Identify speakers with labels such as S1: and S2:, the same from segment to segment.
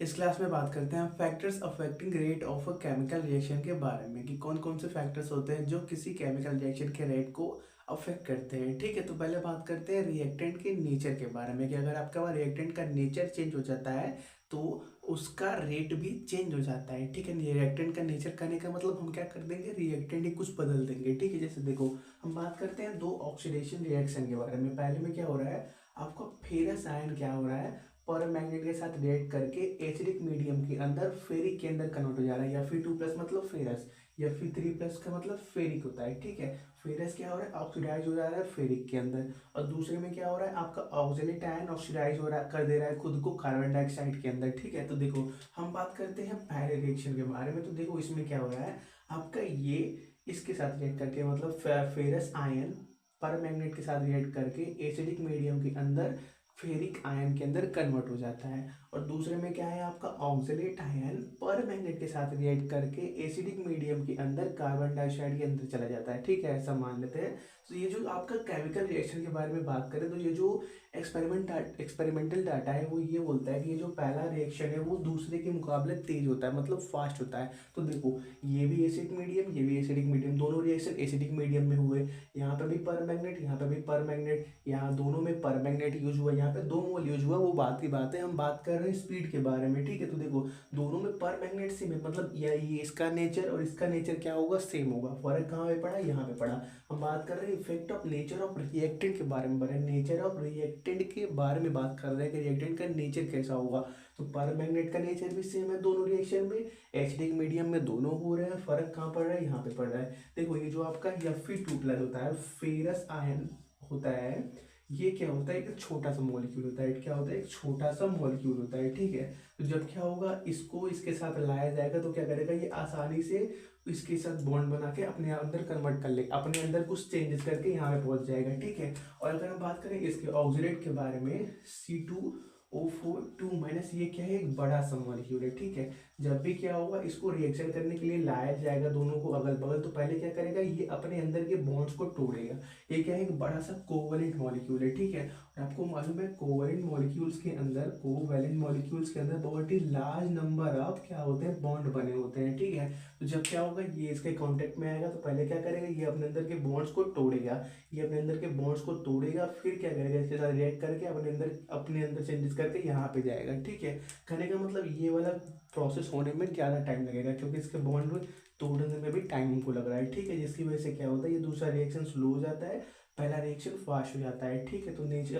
S1: इस क्लास में बात करते हैं factors affecting rate of a chemical reaction के बारे में कि कौन कौन से फैक्टर्स होते हैं जो किसी केमिकल रिएक्शन के रेट को अफेक्ट करते हैं। ठीक है, तो पहले बात करते हैं रिएक्टेंट के नेचर के बारे में कि अगर आपका वह रिएक्टेंट का नेचर चेंज हो जाता है तो उसका रेट भी चेंज हो जाता है। ठीक है, रिएक्टेंट का नेचर करने का मतलब हम क्या कर देंगे, रिएक्टेंट ही कुछ बदल देंगे। ठीक है, जैसे देखो हम बात करते हैं दो ऑक्सीडेशन रिएक्शन के बारे में। पहले में क्या हो रहा है, आपका फेरस आयन क्या हो रहा है, पर मैग्नेट के साथ रिएक्ट करके एसिडिक मीडियम के अंदर फेरिक के अंदर कन्वर्ट हो जा रहा है। या फिर 2+ मतलब फेरस, या फिर 3+ का मतलब फेरिक होता है। ठीक है, फेरस क्या हो रहा है, ऑक्सीडाइज हो जा रहा है फेरिक के अंदर। और दूसरे में क्या हो रहा है, आपका ऑक्जेलिक आयन ऑक्सीडाइज हो रहा कर दे रहा है खुद को कार्बन डाइऑक्साइड के अंदर। ठीक है, तो देखो हम बात करते हैं पहले रिएक्शन के बारे में। तो देखो इसमें क्या हो रहा है, आपका ये इसके साथ रिएक्ट करके मतलब फेरस आयन पर मैग्नेट के साथ रिएक्ट करके एसिडिक मीडियम के अंदर फेरिक आयन के अंदर कन्वर्ट हो जाता है। और दूसरे में क्या है, आपका ऑक्जेलेट आयन पर मैग्नेट के साथ रिएक्ट करके एसिडिक मीडियम के अंदर कार्बन डाइऑक्साइड के अंदर चला जाता है। ठीक है, ऐसा मान लेते हैं। तो ये जो आपका केमिकल रिएक्शन के बारे में बात करें तो ये जो एक्सपेरिमेंटल डाटा है वो ये बोलता है कि ये जो पहला रिएक्शन है वो दूसरे के मुकाबले तेज होता है, मतलब फास्ट होता है। तो देखो ये भी एसिडिक मीडियम, ये भी एसिडिक मीडियम, दोनों रिएक्शन एसिडिक मीडियम में हुए। यहाँ पे भी पर मैग्नेट, यहाँ पे भी पर मैग्नेट, यहाँ दोनों में पर मैग्नेट यूज हुआ, यहाँ पे 2 मोल यूज हुआ। वो बात की बात है, हम बात कर रहे हैं स्पीड के बारे में। ठीक है, तो देखो दोनों में पर मैग्नेट सेम है, मतलब ये इसका नेचर और इसका नेचर क्या होगा, सेम होगा। फर्क कहाँ पे पड़ा, यहाँ पे पड़ा। हम बात कर रहे हैं effect of nature of reactant के बारे में, नेचर ऑफ रिएक्टेंट के बारे में बात कर रहे हैं कि रिएक्टेंट का नेचर कैसा होगा। तो पर मैग्नेट का नेचर भी सेम है दोनों रिएक्शन में, एसिडिक मीडियम में दोनों हो रहे हैं। फर्क कहाँ पड़ रहा है, यहाँ पे पड़ रहा है। देखो ये जो आपका Fe2+ होता है, फेरस आयन होता है, ये क्या होता है, एक छोटा सा मॉलिक्यूल होता है। क्या होता है, एक छोटा सा मॉलिक्यूल होता है। ठीक है, तो जब क्या होगा, इसको इसके साथ लाया जाएगा तो क्या करेगा, ये आसानी से इसके साथ बॉन्ड बना के अपने अंदर कन्वर्ट कर लेगा, अपने अंदर कुछ चेंजेस करके यहाँ पे पहुंच जाएगा। ठीक है, और अगर हम बात करें इसके ऑक्सीडेट के बारे में, C2O4 2-, ये क्या है, एक बड़ा सा मॉलिक्यूल है। ठीक है, जब भी क्या होगा, इसको रिएक्शन करने के लिए लाया जाएगा दोनों को अगल बगल, तो पहले क्या करेगा, ये अपने अंदर के बॉन्ड्स को तोड़ेगा। ये क्या है, एक बड़ा सा कोवलेंट मॉलिक्यूल है। ठीक है, और आपको मालूम है कोवैलेंट मॉलिक्यूल्स के अंदर बहुत ही लार्ज नंबर ऑफ क्या होते हैं, बॉन्ड बने होते हैं। ठीक है, तो जब क्या होगा, ये इसके कांटेक्ट में आएगा तो पहले क्या करेगा, ये अपने अंदर के बॉन्ड्स को तोड़ेगा। ये अपने अंदर के बॉन्ड्स को तोड़ेगा, फिर क्या करेगा, इसके साथ रिएक्ट करके अपने अंदर चेंजेस करके यहाँ पे जाएगा। ठीक है, कहने का मतलब ये वाला प्रोसेस होने में ज़्यादा टाइम लगेगा क्योंकि इसके बॉन्ड तोड़ने में भी टाइम हमको लग रहा है। ठीक है, जिसकी वजह से क्या होता है, ये दूसरा रिएक्शन स्लो हो जाता है, पहला रिएक्शन फास्ट हो जाता है। ठीक है, तो नेचर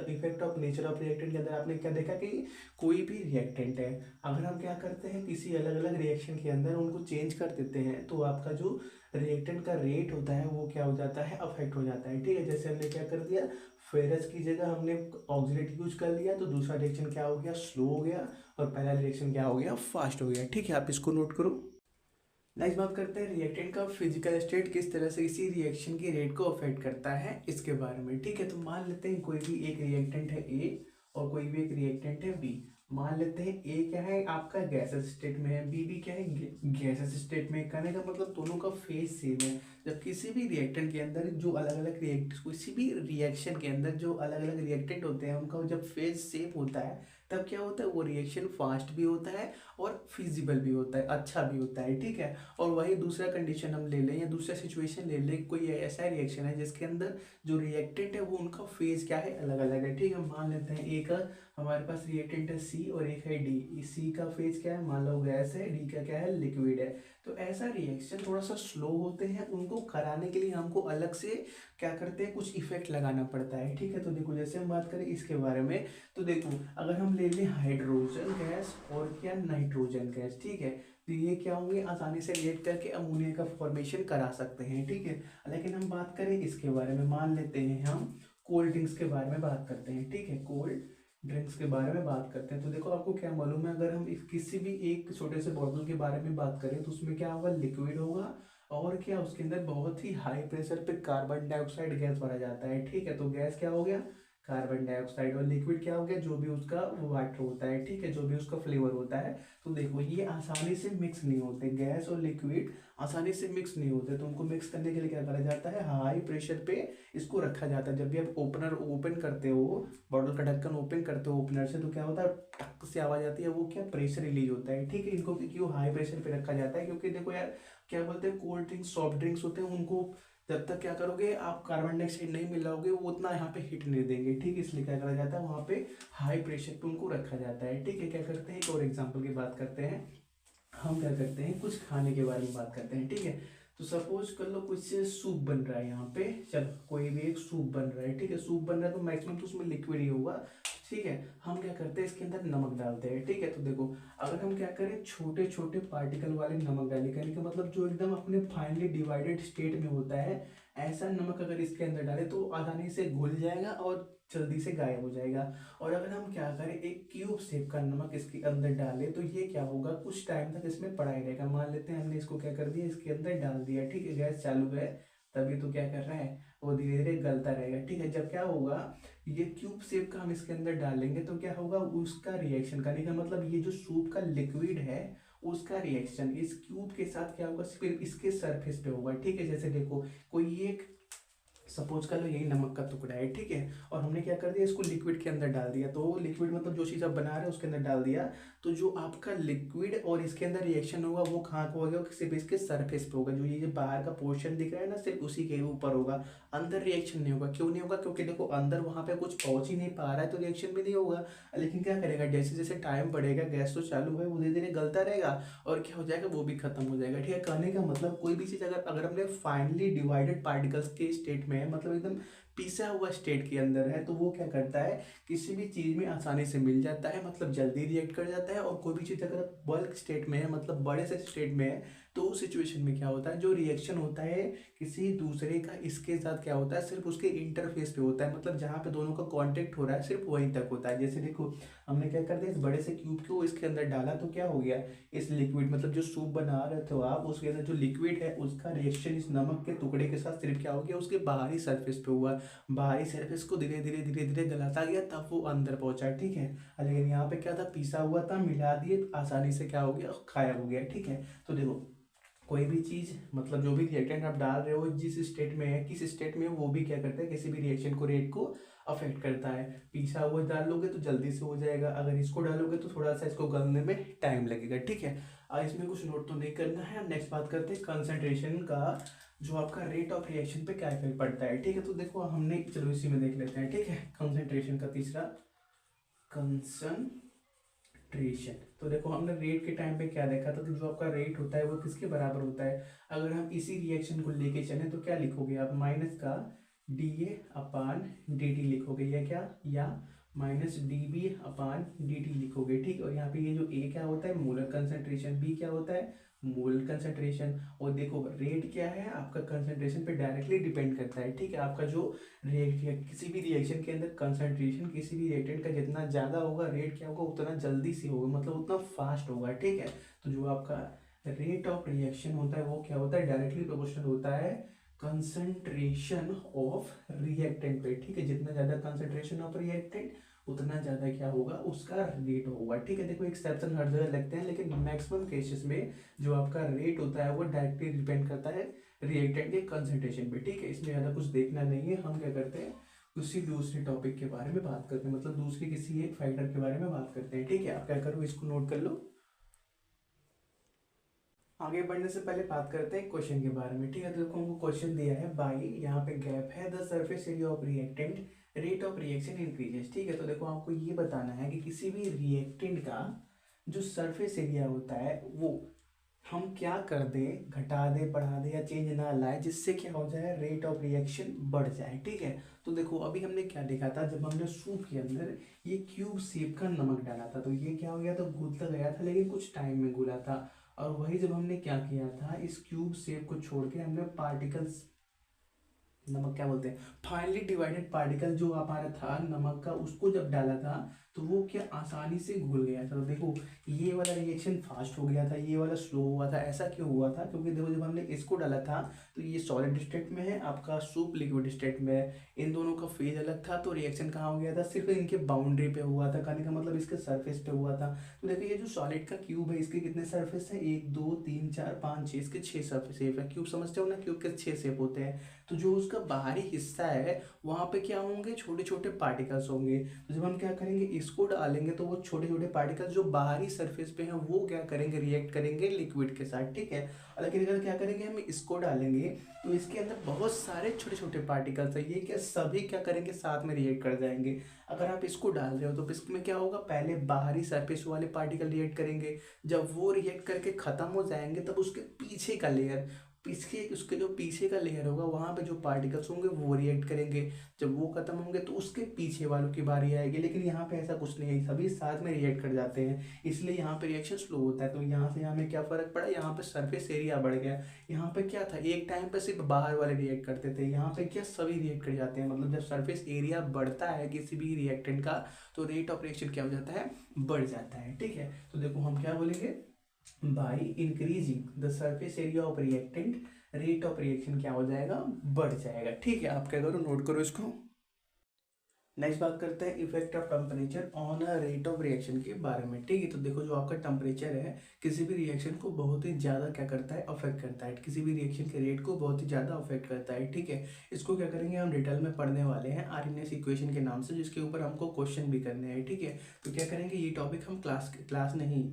S1: ऑफ रिएक्टेंट के अंदर आपने क्या देखा कि कोई भी रिएक्टेंट है, अगर हम क्या करते हैं किसी अलग अलग रिएक्शन के अंदर उनको चेंज कर देते हैं तो आपका जो रिएक्टेंट का रेट होता है वो क्या हो जाता है, अफेक्ट हो जाता है। ठीक है, जैसे हमने क्या कर दिया, फेरस की जगह हमने ऑक्सीडेट यूज कर लिया तो दूसरा रिएक्शन क्या हो गया, स्लो हो गया, और पहला रिएक्शन क्या हो गया, फास्ट हो गया। ठीक है, आप इसको नोट करो। नेक्स्ट बात करते हैं रिएक्टेंट का फिजिकल स्टेट किस तरह से इसी रिएक्शन की रेट को अफेक्ट करता है इसके बारे में। ठीक है, तो मान लेते हैं कोई भी एक रिएक्टेंट है ए और कोई भी एक रिएक्टेंट है बी। मान लेते हैं ए क्या है, आपका गैसेस स्टेट में है, बी भी क्या है, गैसेस स्टेट में। कहने का मतलब दोनों का फेज सेम है। जब किसी भी रिएक्टेंट के अंदर जो अलग अलग किसी भी रिएक्शन के अंदर जो अलग अलग रिएक्टेंट होते हैं उनका जब फेज सेम होता है तब क्या होता है, वो रिएक्शन फास्ट भी होता है और फिजिबल भी होता है, अच्छा भी होता है। ठीक है, और वही दूसरा कंडीशन हम ले लें या दूसरा सिचुएशन ले लें, कोई ऐसा रिएक्शन है जिसके अंदर जो रिएक्टेंट है वो उनका फेज क्या है, अलग अलग है। ठीक है, मान लेते हैं एक हमारे पास रिएक्टेंट है सी और एक है डी। सी का फेज क्या है, मान लो गैस है, डी का क्या है, लिक्विड है। तो ऐसा रिएक्शन थोड़ा सा स्लो होते हैं, उनको कराने के लिए हमको अलग से क्या करते हैं, कुछ इफेक्ट लगाना पड़ता है। ठीक है, तो देखो जैसे हम बात करें इसके बारे में, तो देखो अगर हम ले लें हाइड्रोजन गैस और क्या नाइट्रोजन गैस। ठीक है, तो ये क्या होंगे, आसानी से रिएक्ट करके अमोनिया का फॉर्मेशन करा सकते हैं। ठीक है, लेकिन हम बात करें इसके बारे में, मान लेते हैं हम कोल्ड ड्रिंक्स के बारे में बात करते हैं। ठीक है, कोल्ड ड्रिंक्स के बारे में बात करते हैं। तो देखो आपको क्या मालूम है, अगर हम किसी भी एक छोटे से बॉटल के बारे में बात करें तो उसमें क्या होगा, लिक्विड होगा, और क्या उसके अंदर बहुत ही हाई प्रेशर पे कार्बन डाइऑक्साइड गैस भरा जाता है। ठीक है, तो गैस क्या हो गया, कार्बन डाइऑक्साइड, और लिक्विड क्या हो गया, जो भी उसका वाटर होता है, ठीक है, जो भी उसका फ्लेवर होता है। तो देखो ये आसानी से मिक्स नहीं होते, गैस और लिक्विड आसानी से मिक्स नहीं होते, तो उनको मिक्स करने के लिए क्या करा जाता है, हाई प्रेशर पे इसको रखा जाता है। जब भी आप ओपनर ओपन करते हो, बॉटल का ढक्कन ओपन करते हो ओपनर से, तो क्या होता है, टक से आवाज आती है, वो क्या, प्रेशर रिलीज होता है, ठीक है। इनको क्यों हाई प्रेशर पे रखा जाता है, क्योंकि देखो यार, क्या बोलते हैं, कोल्ड ड्रिंक्स सॉफ्ट ड्रिंक्स होते हैं, उनको जब तक क्या करोगे आप कार्बन डाइऑक्साइड नहीं मिलाओगे, वो उतना यहाँ पे हिट नहीं देंगे, ठीक है। इसलिए क्या करा जाता है, वहाँ पे हाई प्रेशर पे उनको रखा जाता है, ठीक है। क्या करते हैं, एक और एग्जाम्पल की बात करते हैं। हम क्या करते हैं, कुछ खाने के बारे में बात करते हैं, ठीक है। तो सपोज कर लो कुछ सूप बन रहा है यहाँ पे, चलो कोई भी एक सूप बन रहा है, ठीक है। सूप बन रहा है तो मैक्सिमम तो उसमें लिक्विड ही होगा, ठीक है। हम क्या करते हैं, इसके अंदर नमक डालते हैं, ठीक है। तो देखो, अगर हम क्या करें, छोटे छोटे पार्टिकल वाले नमक डालें, कहने का मतलब जो एकदम अपने फाइनली डिवाइडेड स्टेट में होता है, ऐसा नमक अगर इसके अंदर डाले तो आसानी से घुल जाएगा और जल्दी से गायब हो जाएगा। और अगर हम क्या करें, एक क्यूब शेप का नमक इसके अंदर डालें, तो ये क्या होगा, कुछ टाइम तक इसमें पड़ा ही रहेगा। मान लेते हैं हमने इसको क्या कर दिया, इसके अंदर डाल दिया, ठीक है, गैस चालू है, तभी तो क्या कर रहा है, वो धीरे धीरे गलता रहेगा, ठीक है। जब क्या होगा, ये क्यूब शेप का हम इसके अंदर डालेंगे, तो क्या होगा, उसका रिएक्शन करने का मतलब ये जो सूप का लिक्विड है, उसका रिएक्शन इस क्यूब के साथ क्या होगा, सिर्फ इसके सरफेस पे होगा, ठीक है। जैसे देखो, कोई एक सपोज कर लो यही नमक का टुकड़ा है, ठीक है, और हमने क्या कर दिया, इसको लिक्विड के अंदर डाल दिया। तो लिक्विड मतलब जो चीज़ आप बना रहे हो उसके अंदर डाल दिया, तो जो आपका लिक्विड और इसके अंदर रिएक्शन होगा, वो कहाँ को होगा, सिर्फ इसके सरफेस पे होगा। जो ये जो बाहर का पोर्शन दिख रहा है ना, सिर्फ उसी के ऊपर होगा, अंदर रिएक्शन नहीं होगा। क्यों नहीं होगा, क्योंकि देखो अंदर वहाँ पे कुछ पहुंच ही नहीं पा रहा है, तो रिएक्शन भी नहीं होगा। लेकिन क्या करेगा, जैसे जैसे टाइम बढ़ेगा, गैस तो चालू है, वो धीरे धीरे गलता रहेगा, और क्या हो जाएगा, वो भी खत्म हो जाएगा, ठीक है। कहने का मतलब कोई भी चीज़ अगर अगर हमने फाइनली डिवाइडेड पार्टिकल्स के स्टेट में है, मतलब एकदम पिसा हुआ स्टेट के अंदर है, तो वो क्या करता है, किसी भी चीज़ में आसानी से मिल जाता है, मतलब जल्दी रिएक्ट कर जाता है। और कोई भी चीज़ अगर बल्क स्टेट में है, मतलब बड़े से स्टेट में है, तो उस सिचुएशन में क्या होता है, जो रिएक्शन होता है किसी दूसरे का इसके साथ क्या होता है, सिर्फ उसके इंटरफेस पे होता है, मतलब जहाँ पे दोनों का कांटेक्ट हो रहा है सिर्फ वहीं तक होता है। जैसे देखो, हमने क्या कर दिया, इस बड़े से क्यूब को इसके अंदर डाला, तो क्या हो गया, इस लिक्विड मतलब जो सूप बना रहे थे आप, उसके अंदर जो लिक्विड है उसका रिएक्शन इस नमक के टुकड़े के साथ सिर्फ क्या हो गया, उसके बाहरी सरफेस पे हुआ। बाहरी सरफेस को धीरे धीरे धीरे धीरे गलाता गया, तब वो अंदर पहुंचा, ठीक है। लेकिन यहाँ पे क्या था, पिसा हुआ था, मिला दिए, आसानी से क्या हो गया, गायब हो गया, ठीक है। तो देखो, कोई भी चीज़ मतलब जो भी रिएक्टेंट आप डाल रहे हो, जिस स्टेट में है, किस स्टेट में है, वो भी क्या करता है, किसी भी रिएक्शन को, रेट को अफेक्ट करता है। पिसा हुआ डालोगे तो जल्दी से हो जाएगा, अगर इसको डालोगे तो थोड़ा सा इसको गलने में टाइम लगेगा, ठीक है। इसमें कुछ नोट तो नहीं करना है। नेक्स्ट बात करते हैं कंसंट्रेशन का, जो आपका रेट ऑफ रिएक्शन पे क्या इफेक्ट पड़ता है, ठीक है। तो देखो हमने, चलो इसी में देख लेते हैं, ठीक है। कंसंट्रेशन का तीसरा, कंसंट्रेशन। तो देखो हमने रेट के टाइम पे क्या देखा था, तो जो आपका रेट होता है वो किसके बराबर होता है। अगर हम इसी रिएक्शन को लेके चलें, तो क्या लिखोगे आप, माइनस का D A upon D T लिखोगे, या माइनस डी बी अपान डी टी लिखोगे, ठीक। और यहाँ पे ये जो ए क्या होता है, मोलर कंसंट्रेशन, बी क्या होता है, मोल कंसंट्रेशन। और देखो रेट क्या है, आपका कंसंट्रेशन पे डायरेक्टली डिपेंड करता है, ठीक है। आपका जो किसी भी रिएक्शन के अंदर कंसंट्रेशन किसी भी रिएक्टेंट का जितना ज़्यादा होगा, रेट क्या होगा, उतना जल्दी से होगा, मतलब उतना फास्ट होगा, ठीक है। तो जो आपका रेट ऑफ रिएक्शन होता है वो क्या होता है, डायरेक्टली प्रोपोर्शनल होता है कंसंट्रेशन ऑफ रिएक्टेंट पे, ठीक है। जितना ज़्यादा कंसंट्रेशन ऑफ रिएक्टेंट, उतना ज़्यादा क्या होगा, उसका रेट होगा, ठीक है। देखो एक्सेप्शन हर जगह लगते हैं, लेकिन मैक्सिमम केसेस में जो आपका रेट होता है वो डायरेक्टली डिपेंड करता है रिएक्टेंट के कंसंट्रेशन पे, ठीक है। इसमें ज़्यादा कुछ देखना नहीं है। हम क्या करते हैं, उसी दूसरे टॉपिक के बारे में बात करते हैं, मतलब दूसरे किसी एक फैक्टर के बारे में बात करते हैं, ठीक है। आप क्या करो, इसको नोट कर लो। आगे बढ़ने से पहले बात करते हैं क्वेश्चन के बारे में, ठीक है। तो देखो हमको क्वेश्चन दिया है, बाई यहाँ पे गैप है, the surface area of reactant rate of reaction increases, ठीक है। तो देखो आपको ये बताना है कि किसी भी रिएक्टेंट का जो सरफेस एरिया होता है वो हम क्या कर दें, घटा दें, बढ़ा दें, या चेंज ना लाए, जिससे क्या हो जाए, रेट ऑफ रिएक्शन बढ़ जाए, ठीक है। तो देखो अभी हमने क्या देखा था, जब हमने सूप के अंदर ये क्यूब शेप का नमक डाला था, तो ये क्या हो गया, तो घुलता गया था, लेकिन कुछ टाइम में घुला था। और वही जब हमने क्या किया था, इस क्यूब शेप को छोड़ के हमने पार्टिकल्स नमक क्या बोलते हैं, फाइनली डिवाइडेड पार्टिकल जो हमारा था नमक का, उसको जब डाला था तो वो क्या आसानी से घुल गया था। तो देखो ये वाला रिएक्शन फास्ट हो गया था, ये वाला स्लो हुआ था। ऐसा क्यों हुआ था, क्योंकि देखो जब हमने इसको डाला था तो ये सॉलिड स्टेट में है, आपका सूप लिक्विड स्टेट में है। इन दोनों का फेज अलग था, तो रिएक्शन कहाँ हो गया था, सिर्फ इनके बाउंड्री पे हुआ था, कहने का मतलब इसके सरफेस पे हुआ था। तो देखो ये जो सॉलिड का क्यूब है इसके कितने सरफेस है, 1 2 3 4 5 6, इसके 6 सरफेस है। क्यूब समझते हो ना, क्यूब के 6 शेप होते हैं। तो जो उसका बाहरी हिस्सा है वहाँ पे क्या होंगे, छोटे छोटे पार्टिकल्स होंगे। तो जब हम क्या करेंगे, इसको डालेंगे तो वो छोटे छोटे पार्टिकल्स जो बाहरी सरफेस पे हैं वो क्या करेंगे, रिएक्ट करेंगे लिक्विड के साथ, ठीक है। और लेकिन अगर क्या करेंगे, हम इसको डालेंगे तो इसके अंदर बहुत सारे छोटे छोटे पार्टिकल्स है, ये क्या सभी क्या करेंगे, साथ में रिएक्ट कर जाएंगे। अगर आप इसको डाल रहे हो तो इसमें क्या होगा, पहले बाहरी सरफेस वाले पार्टिकल रिएक्ट करेंगे, जब वो रिएक्ट करके खत्म हो जाएंगे तब उसके पीछे का लेयर, इसके उसके जो पीछे का लेयर होगा वहां पे जो पार्टिकल्स होंगे वो रिएक्ट करेंगे। जब वो खत्म होंगे तो उसके पीछे वालों की बारी आएगी। लेकिन यहाँ पे ऐसा कुछ नहीं है, सभी साथ में रिएक्ट कर जाते हैं, इसलिए यहाँ पे रिएक्शन स्लो होता है। तो यहाँ से यहाँ में क्या फर्क पड़ा, यहाँ पे सरफेस एरिया बढ़ गया। यहाँ पे क्या था, एक टाइम पे सिर्फ बाहर वाले रिएक्ट करते थे, यहाँ पे क्या सभी रिएक्ट कर जाते हैं। मतलब जब सरफेस एरिया बढ़ता है किसी भी रिएक्टेंट का तो रेट ऑफ रिएक्शन क्या हो जाता है, बढ़ जाता है, ठीक है। तो देखो हम क्या बोलेंगे, by increasing the surface area of reactant rate of reaction क्या हो जाएगा, बढ़ जाएगा, ठीक है। आप क्या करो, नोट करो इसको। नेक्स्ट बात करते हैं effect of temperature on a rate of reaction के बारे में, ठीक है। तो देखो जो आपका टेम्परेचर है किसी भी रिएक्शन को बहुत ही ज़्यादा क्या करता है, अफेक्ट करता है, किसी भी रिएक्शन के रेट को बहुत ही ज़्यादा अफेक्ट करता है, ठीक है। इसको क्या करेंगे, हम डिटेल में पढ़ने वाले हैं आरएनएस इक्वेशन के नाम से, जिसके ऊपर हमको क्वेश्चन भी करने हैं, ठीक है। तो क्या करेंगे, ये टॉपिक हम क्लास नहीं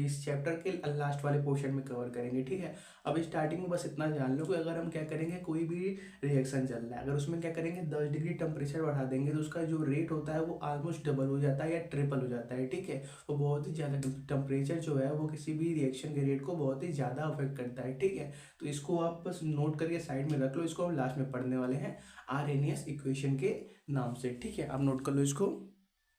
S1: इस चैप्टर के लास्ट वाले पोर्शन में कवर करेंगे, ठीक है। अब स्टार्टिंग में बस इतना जान लो कि अगर हम क्या करेंगे, कोई भी रिएक्शन चल रहा है, अगर उसमें क्या करेंगे 10 डिग्री टेम्परेचर बढ़ा देंगे तो उसका जो रेट होता है वो ऑलमोस्ट डबल हो जाता है या ट्रिपल हो जाता है, ठीक है। तो बहुत ही ज़्यादा टेम्परेचर जो है वो किसी भी रिएक्शन के रेट को बहुत ही ज़्यादा अफेक्ट करता है, ठीक है। तो इसको आप बस नोट करके साइड में रख लो, इसको हम लास्ट में पढ़ने वाले हैं आरएनएस इक्वेशन के नाम से, ठीक है। आप नोट कर लो इसको।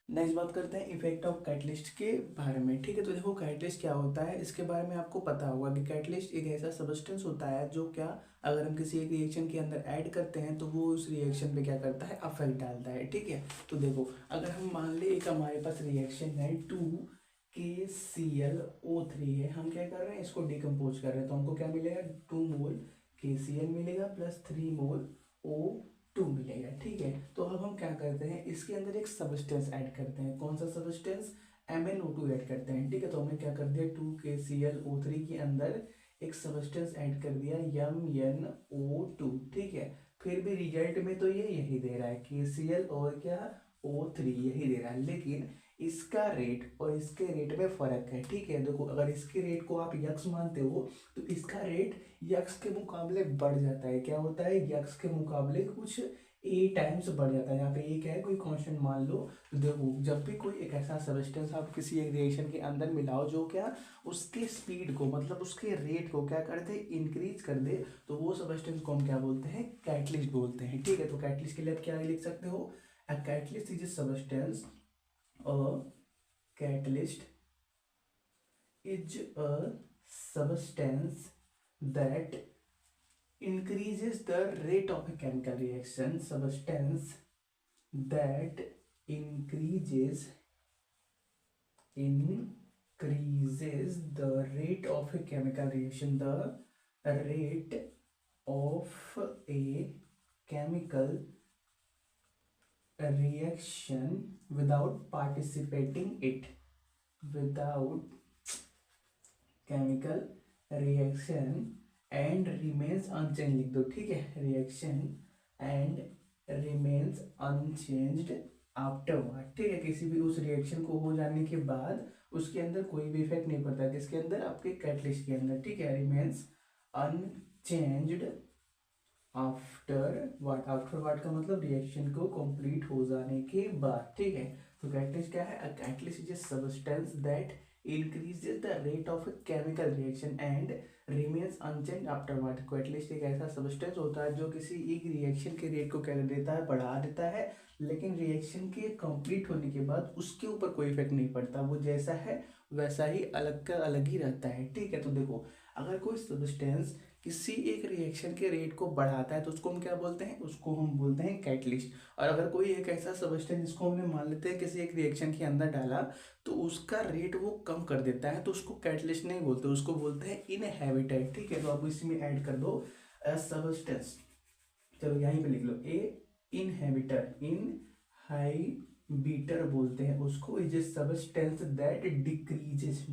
S1: नेक्स्ट बात करते हैं इफेक्ट ऑफ कैटलिस्ट के बारे में, ठीक है। तो देखो कैटलिस्ट क्या होता है, इसके बारे में आपको पता होगा कि कैटलिस्ट एक ऐसा सब्सटेंस होता है जो क्या, अगर हम किसी एक रिएक्शन के अंदर ऐड करते हैं तो वो उस रिएक्शन पे क्या करता है, अफेक्ट डालता है, ठीक है। तो देखो अगर हम मान ले एक हमारे पास रिएक्शन है 2KClO3 है, हम क्या कर रहे हैं, इसको डिकम्पोज कर रहे हैं, तो हमको क्या मिलेगा, 2 मोल KCl मिलेगा प्लस 3 मोल O2 मिलेगा, ठीक है। तो अब हम क्या करते हैं, इसके अंदर एक सबस्टेंस ऐड करते हैं, कौन सा सबस्टेंस, MnO2 ऐड करते हैं, ठीक है। तो हमने क्या कर दिया, 2KClO3 के अंदर एक सबस्टेंस ऐड कर दिया MnO2, ठीक है। फिर भी रिजल्ट में तो ये यही दे रहा है, KCl और क्या, O3 यही दे रहा है, लेकिन इसका रेट और इसके रेट में फर्क है, ठीक है। देखो अगर इसके रेट को आप यक्स मानते हो तो इसका रेट यक्स के मुकाबले बढ़ जाता है, क्या होता है, यक्स के मुकाबले कुछ ए टाइम्स बढ़ जाता है। यहाँ पे एक है कोई कांस्टेंट मान लो, तो देखो जब भी कोई एक ऐसा सब्सटेंस आप किसी एक रिएक्शन के अंदर मिलाओ जो क्या उसके स्पीड को, मतलब उसके रेट को क्या कर दे, इंक्रीज कर दे, तो वो सब्सटेंस को हम क्या बोलते हैं, कैटलिस्ट बोलते हैं, ठीक है। तो कैटलिस्ट के लिए आप क्या लिख सकते हो, a catalyst is a substance, a catalyst is a substance that increases the rate of a chemical reaction, substance that increases the rate of a chemical reaction, the rate of a chemical reaction without participating it, without chemical reaction and remains unchange लिख दो, ठीक है। Reaction and remains unchanged afterward, ठीक है। किसी भी उस reaction को हो जाने के बाद उसके अंदर कोई भी इफेक्ट नहीं पड़ता, किसके अंदर, आपके कैटलिस्ट के अंदर, ठीक है। रिमेन्स अनचेंज्ड आफ्टर वाट, आफ्टर वाट का मतलब रिएक्शन को कंप्लीट हो जाने के बाद, ठीक है। तो कैटलिस्ट क्या है, a catalyst is a substance that increases the rate of a chemical reaction and remains unchanged afterward। Catalyst एक ऐसा सब्सटेंस होता है जो किसी एक रिएक्शन के रेट को क्या कर देता है, बढ़ा देता है, लेकिन रिएक्शन के कंप्लीट होने के बाद उसके ऊपर कोई इफेक्ट नहीं पड़ता, वो जैसा है वैसा ही अलग का अलग ही रहता है, ठीक है। तो देखो अगर कोई सब्सटेंस किसी एक रिएक्शन के रेट को बढ़ाता है तो उसको हम क्या बोलते हैं, उसको हम बोलते हैं कैटलिस्ट। और अगर कोई एक ऐसा सब्सटेंस जिसको हमने मान लेते हैं किसी एक रिएक्शन के अंदर डाला तो उसका रेट वो कम कर देता है तो उसको कैटलिस्ट नहीं बोलते, उसको बोलते हैं इनहिबिटर। ठीक है, तो आप इसमें ऐड कर दो सब्सटेंस, चलो यहीं पे लिख लो ए इनहिबिटर। इनहाइबिटर बोलते हैं उसको, is a substance that decreases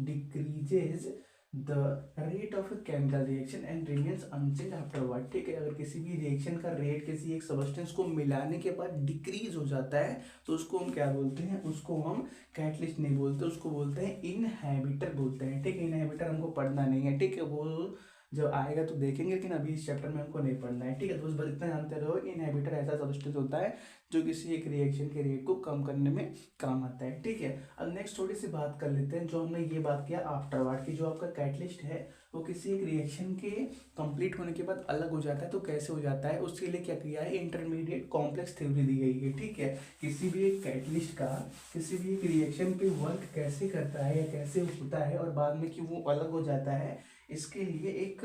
S1: the rate of a chemical reaction and remains unchange afterward. ठीक है, अगर किसी भी रिएक्शन का रेट किसी एक सब्सटेंस को मिलाने के बाद डिक्रीज हो जाता है तो उसको हम क्या बोलते हैं, उसको हम कैटलिस्ट नहीं बोलते, उसको बोलते हैं इनहिबिटर बोलते हैं। ठीक है, इनहिबिटर हमको पढ़ना नहीं है, ठीक है, वो जब आएगा तो देखेंगे, लेकिन अभी इस चैप्टर में हमको नहीं पढ़ना है। ठीक है, तो बस इतना जानते रहो, इनहिबिटर ऐसा सब्सटेंस होता है जो किसी एक रिएक्शन के रेट को कम करने में काम आता है। ठीक है, अब नेक्स्ट थोड़ी सी बात कर लेते हैं, जो हमने ये बात किया आफ्टरवर्ड की, जो आपका कैटलिस्ट है वो किसी एक रिएक्शन के कंप्लीट होने के बाद अलग हो जाता है तो कैसे हो जाता है, उसके लिए क्या किया है, इंटरमीडिएट कॉम्प्लेक्स थ्योरी दी गई है। ठीक है, किसी भी एक कैटलिस्ट का किसी भी एक रिएक्शन पे वर्क कैसे करता है या कैसे होता है और बाद में कि वो अलग हो जाता है, इसके लिए एक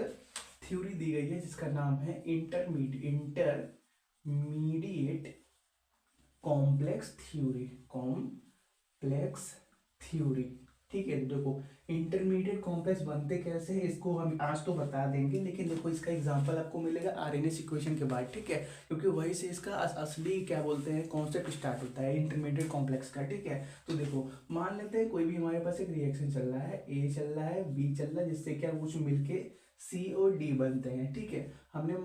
S1: थ्योरी दी गई है जिसका नाम है इंटरमीडिएट कॉम्प्लेक्स थ्योरी। ठीक है, तो देखो इंटरमीडिएट कॉम्प्लेक्स बनते कैसे हैं इसको हम आज तो बता देंगे, लेकिन देखो इसका एग्जांपल आपको मिलेगा आरएनएस इक्वेशन के बाद। ठीक है, क्योंकि वही से इसका असली क्या बोलते हैं कॉन्सेप्ट स्टार्ट होता है इंटरमीडिएट कॉम्प्लेक्स का। ठीक है, तो देखो मान लेते हैं कोई भी हमारे पास एक रिएक्शन चल रहा है, ए चल रहा है, बी चल रहा है, जिससे क्या कुछ मिलके सी और डी बनते हैं। ठीक है, हमने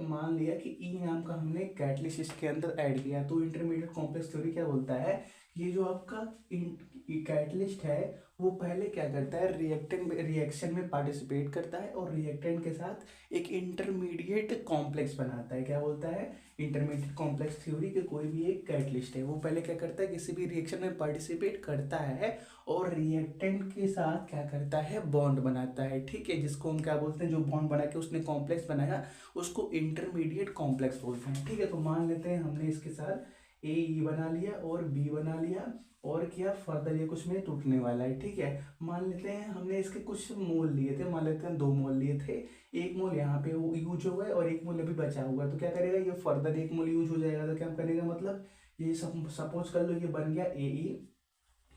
S1: मान लिया कि ई नाम का हमने कैटलिस्ट इसके अंदर ऐड किया, तो इंटरमीडिएट कॉम्प्लेक्स थ्योरी क्या बोलता है, ये जो आपका कैटलिस्ट है वो पहले क्या करता है, रिएक्शन में पार्टिसिपेट करता है और रिएक्टेंट के साथ एक इंटरमीडिएट कॉम्प्लेक्स बनाता है। क्या बोलता है, इंटरमीडिएट कॉम्प्लेक्स थ्योरी के कोई भी एक कैटलिस्ट है वो पहले क्या करता है, किसी भी रिएक्शन में पार्टिसिपेट करता है और रिएक्टेंट के साथ क्या करता है, बॉन्ड बनाता है। ठीक है, जिसको हम क्या बोलते हैं, जो बॉन्ड बना के उसने कॉम्प्लेक्स बनाया उसको इंटरमीडिएट कॉम्प्लेक्स बोलते हैं। ठीक है, तो मान लेते हैं हमने इसके साथ ए ई बना लिया और बी बना लिया और क्या फर्दर ये कुछ में टूटने वाला है। ठीक है, मान लेते हैं हमने इसके कुछ मोल लिए थे, मान लेते हैं 2 मोल लिए थे, एक मोल यहाँ पे वो यूज हो गया और एक मोल अभी बचा हुआ है, तो क्या करेगा ये फर्दर एक मोल यूज हो जाएगा, तो क्या करेगा, मतलब ये सपोज कर लो ये बन गया ए ई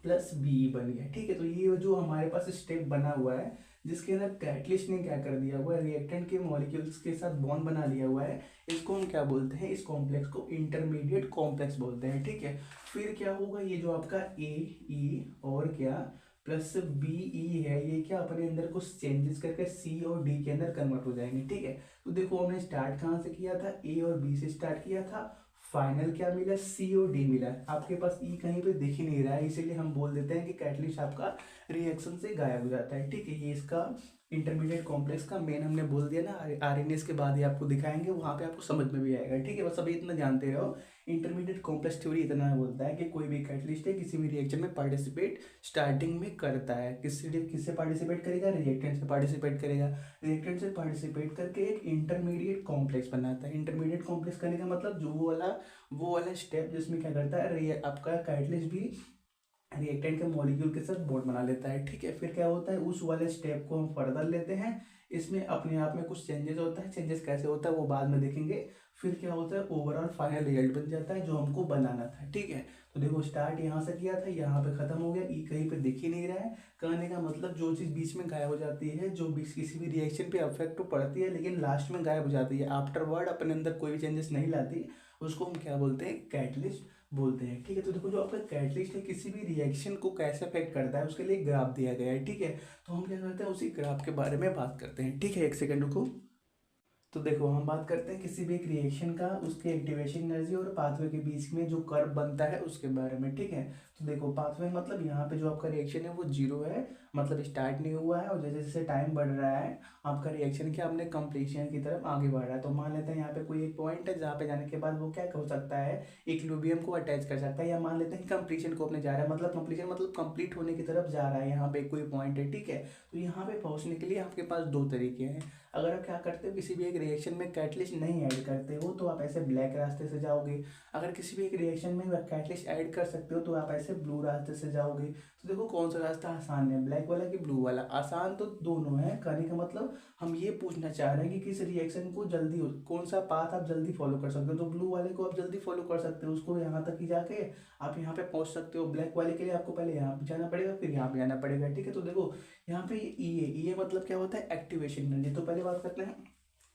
S1: प्लस बी बन गया। ठीक है, तो ये जो हमारे पास स्टेप बना हुआ है जिसके अंदर कैटलिस्ट ने क्या कर दिया हुआ है, रिएक्टेंट के मॉलिक्यूल्स के साथ बॉन्ड बना लिया हुआ है, इसको हम क्या बोलते हैं, इस कॉम्प्लेक्स को इंटरमीडिएट कॉम्प्लेक्स बोलते हैं। ठीक है, फिर क्या होगा, ये जो आपका ए ई और क्या प्लस बी ई है, ये क्या अपने अंदर कुछ चेंजेस करके सी और डी के अंदर कन्वर्ट हो जाएंगे। ठीक है, तो देखो हमने स्टार्ट कहाँ से किया था, ए और बी से स्टार्ट किया था, फाइनल क्या मिला, सी और डी मिला। आपके पास ई कहीं पे दिख ही नहीं रहा है, इसीलिए हम बोल देते हैं कि कैटलिस्ट आपका रिएक्शन से गायब हो जाता है। ठीक है, ये इसका इंटरमीडिएट कॉम्प्लेक्स का मेन हमने बोल दिया ना, आरएनएस के बाद ही आपको दिखाएंगे, वहां पे आपको समझ में भी आएगा। ठीक है, बस अभी इतना जानते रहो, इंटरमीडिएट कॉम्प्लेक्स थ्योरी इतना बोलता है कि कोई भी कैटलिस्ट है किसी भी रिएक्शन में पार्टिसिपेट स्टार्टिंग में करता है, किससे पार्टिसिपेट करेगा, रिएक्टेंट से पार्टिसिपेट करेगा, रिएक्टेंट से पार्टिसिपेट करके एक इंटरमीडिएट कॉम्प्लेक्स बनाता है। इंटरमीडिएट कॉम्प्लेक्स करने का मतलब जो वो वाला स्टेप जिसमें क्या करता है, आपका कैटलिस्ट भी रिएक्टेंट के मॉलिक्यूल के साथ बॉन्ड बना लेता है। ठीक है, फिर क्या होता है, उस वाले स्टेप को हम फर्दर लेते हैं, इसमें अपने आप में कुछ चेंजेस होता है, चेंजेस कैसे होता है वो बाद में देखेंगे। फिर क्या होता है, ओवरऑल फाइनल रिजल्ट बन जाता है जो हमको बनाना था। ठीक है, तो देखो स्टार्ट यहाँ से किया था, यहाँ पे खत्म हो गया, ई कहीं पे दिख ही नहीं रहा है, कहने का मतलब जो चीज़ बीच में गायब हो जाती है, जो बीच किसी भी रिएक्शन पे अफेक्ट तो पड़ती है लेकिन लास्ट में गायब हो जाती है, आफ्टरवर्ड अपने अंदर कोई भी चेंजेस नहीं लाती, उसको हम क्या बोलते हैं, कैटलिस्ट बोलते हैं। ठीक है, तो देखो जो आपका कैटलिस्ट है किसी भी रिएक्शन को कैसे अफेक्ट करता है उसके लिए ग्राफ दिया गया है। ठीक है, तो हम क्या करते हैं, उसी ग्राफ के बारे में बात करते हैं। ठीक है, एक सेकंड रुको। तो देखो हम बात करते हैं किसी भी एक रिएक्शन का, उसके एक्टिवेशन एनर्जी और पाथवे के बीच में जो कर्व बनता है उसके बारे में। ठीक है, तो देखो पाथवे मतलब यहाँ पे जो आपका रिएक्शन है वो जीरो है, मतलब स्टार्ट नहीं हुआ है, और जैसे जैसे टाइम बढ़ रहा है आपका रिएक्शन क्या अपने कंप्लीशन की तरफ आगे बढ़ रहा है। तो मान लेते हैं यहाँ पे कोई एक पॉइंट है जहाँ पे जाने के बाद वो क्या हो सकता है, इक्विलिब्रियम को अटैच कर सकता है, या मान लेते हैं कंप्लीशन को अपने जा रहा है, मतलब कंप्लीशन मतलब कंप्लीट होने की तरफ जा रहा है, यहाँ पे कोई पॉइंट है। ठीक है, तो यहाँ पे पहुँचने के लिए आपके पास 2 तरीके हैं, अगर आप क्या करते हो किसी भी एक रिएक्शन में कैटलिस्ट नहीं ऐड करते हो तो आप ऐसे ब्लैक रास्ते से जाओगे। अगर किसी भी एक रिएक्शन में कैटलिस्ट ऐड कर सकते हो तो आप ऐसे ब्लू रास्ते से जाओगे। तो देखो कौन सा रास्ता आसान है, ब्लैक वाला कि ब्लू वाला? आसान तो दोनों है। कहने का मतलब हम ये पूछना चाह रहे हैं कि किस रिएक्शन को जल्दी कौन सा पाथ आप जल्दी फॉलो कर सकते हो, तो ब्लू वाले को आप जल्दी फॉलो कर सकते हो, उसको यहाँ तक ही जाके आप यहाँ पे पहुँच सकते हो। ब्लैक वाले के लिए आपको पहले यहाँ पे जाना पड़ेगा, फिर यहाँ पे जाना पड़ेगा, ठीक है। तो देखो यहाँ पे ये मतलब क्या होता है, एक्टिवेशन एनर्जी। तो पहले बात करते हैं